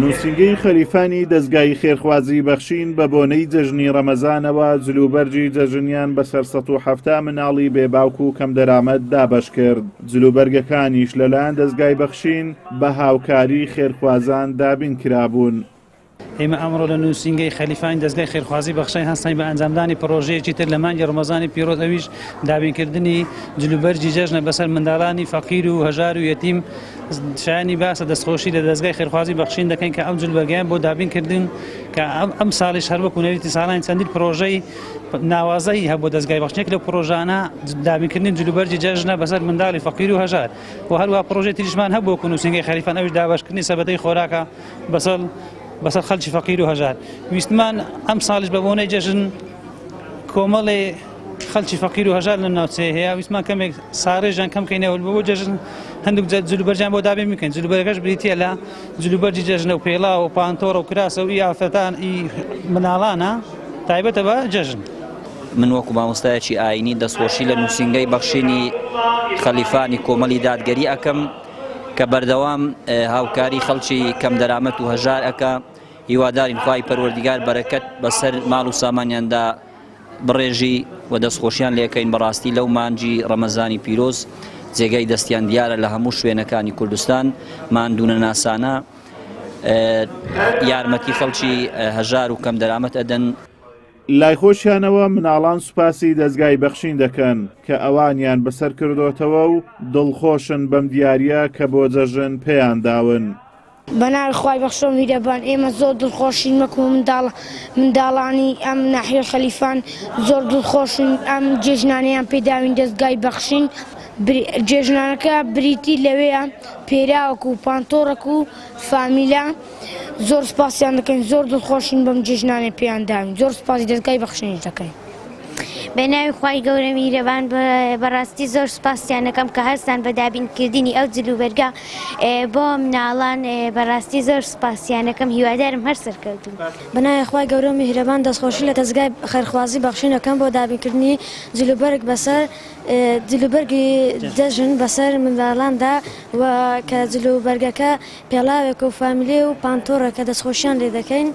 نووسینگەی خەلیفانی دەستگای خێرخوازی بەخشین بە بۆنەی جەژنی ڕەمەزانەوە جلوبەرجی جەژنیان بەسەر 170 مناڵی بێباوک و کەم دەرامەت دابەش کرد. جلوبەرگەکانیش لەلایەن دەستگای بەخشین بە هاوکاری خێرخوازان دابین کرابوون. ئێمە ئەمڕۆ لە نووسینگەی خەلیفانی دەستگای خێرخوازی بەخشین هەستین بە ئەنجامدانی پرۆژەیەکی تر لە مانگی ڕەمەزانی پیرۆز، ئەویش دابینکردنی جلوبەرجی جەژنە بەسەر منداڵانی فەقیر و هەژار و یەتیم. شایانی باسە دەستخۆشی لە دەستگای خێرخوازی بەخشین دەکەین کە ئەم جلوبەرگیان بۆ دابینکردن کە ئەم ساڵیش هەر وەکو نەویتی ساڵانی چەندین پرۆژەی ناوازەی هەبوو دەستگای بەخشینێک لە پرۆژانە دابینکردنی جلوبەرجی جەژنە بەسەر منداڵی فەقیر و هەژار و هەروە پرۆژەی تریشمان هەبوو وەکو نووسینگەی خەلیفان، ئەویش دابەشکردنی سەبەتەی خۆراکە بەسەر خەڵکی فەقیر و هەژار. ویستمان ئەم ساڵیش بە بۆنەی جەژن کۆمەڵێ خەڵکی فەقیر و هەژار لە ناوچەیە هەیە، ویستمان کەمێک ساڕێژیان کەم بکەینەوە بۆ جەژن هەندێک جلوبەرجیان بۆ دابین بکەین. جلوبەرگەش بریتە لە جلوبەرجی جەژنە و پێڵا و پانتۆڕە و کراسە و ئافرەتان مناڵانە تایبەتە بە جەژن. من وەکو مامۆستایەکی ئاینی دەستخۆشی لە نووسینگەی بەخشینی خەلیفانی کۆمەڵی دادگەری ئەەکەم کە بەردەوام هاوکاری خەڵکی کەم دەرامەت و هەژار ئەکا. هیوادارین خوای پەروەردیگار بەرەکەت بەسەر ماڵ و سامانیاندا بڕێژی و دەستخۆشیان لێکەین. بەڕاستی لەو مانجی ڕەمەزانی پیرۆز جێگەی دەستیان دیارە لە هەموو شوێنەکانی کوردستان ماندوونە ناسانە یارمەتی خەڵکی هەژار و کەم دەرامەت ئەدەن. لای خۆشیانەوە مناڵان سوپاسی دەستگای بەخشین دەکەن کە ئەوانیان بەسەر کردوتەوە و دڵخۆشن بەم دیارە کە بۆ جەژن پێیان داون. بەناوی خوای بەخشۆ میرەبان ئێمە زۆر دڵخۆشین وەکو منداڵانی ئەم ناحیە خەلیفان زۆر دڵخۆشین ئەم جێژنانەیان پێداوین دەستگای بەخشین. جێژنانەکە بریتی لەوەیە پێراوەک و پانتۆڕێک و فامیلا زۆر سپاسیان دەکەین، زۆر دڵخۆشین بەم جێژنانێ پێیان داوین، زۆر سپاسی دەستگای بەخشینی دەکەین. بەناوی خوای گەورە میرەبان بەڕاستی زۆر سپاسیان دەکەم کە هەستان بە دابینکردنی ئەو جلوبەرگە بۆ مناڵان. بەڕاستی زۆر سپاسیان دەکەم، هیوادارم هەر سەرکەوتوون. بەناوی خوای گەورە میهرەبان دەستخۆشی لە دەستگای خێرخوازی بەخشین دەکەم بۆ دابینکردنی جلوبەرگ بەسەر جلوبەرگی جەژن بەسەر منداڵاندا و کە جلوبەرگەکە پێڵاوێک و فامیلێ و پانتۆڕێکە دەستخۆشیان لێ دەکەین.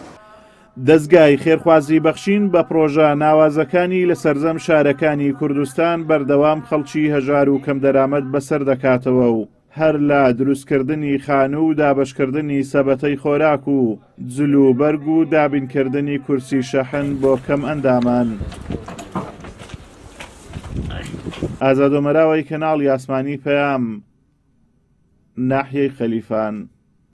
دەستگای خێرخوازی بەخشین بە پرۆژە ناوازەکانی لە سەرجەم شارەکانی کوردستان بەردەوام خەڵکی هەژار و کەم دەرامەت بەسەر دەکاتەوە و هەر لە دروستکردنی خانوو و دابەشکردنی سەبەتەی خۆراک و جلوبەرگ و دابینکردنی کورسی شەحن بۆ کەم ئەندامان. ئازادۆمەراوەی کەناڵی ئاسمانی پەیام، ناحیەی خەلیفان.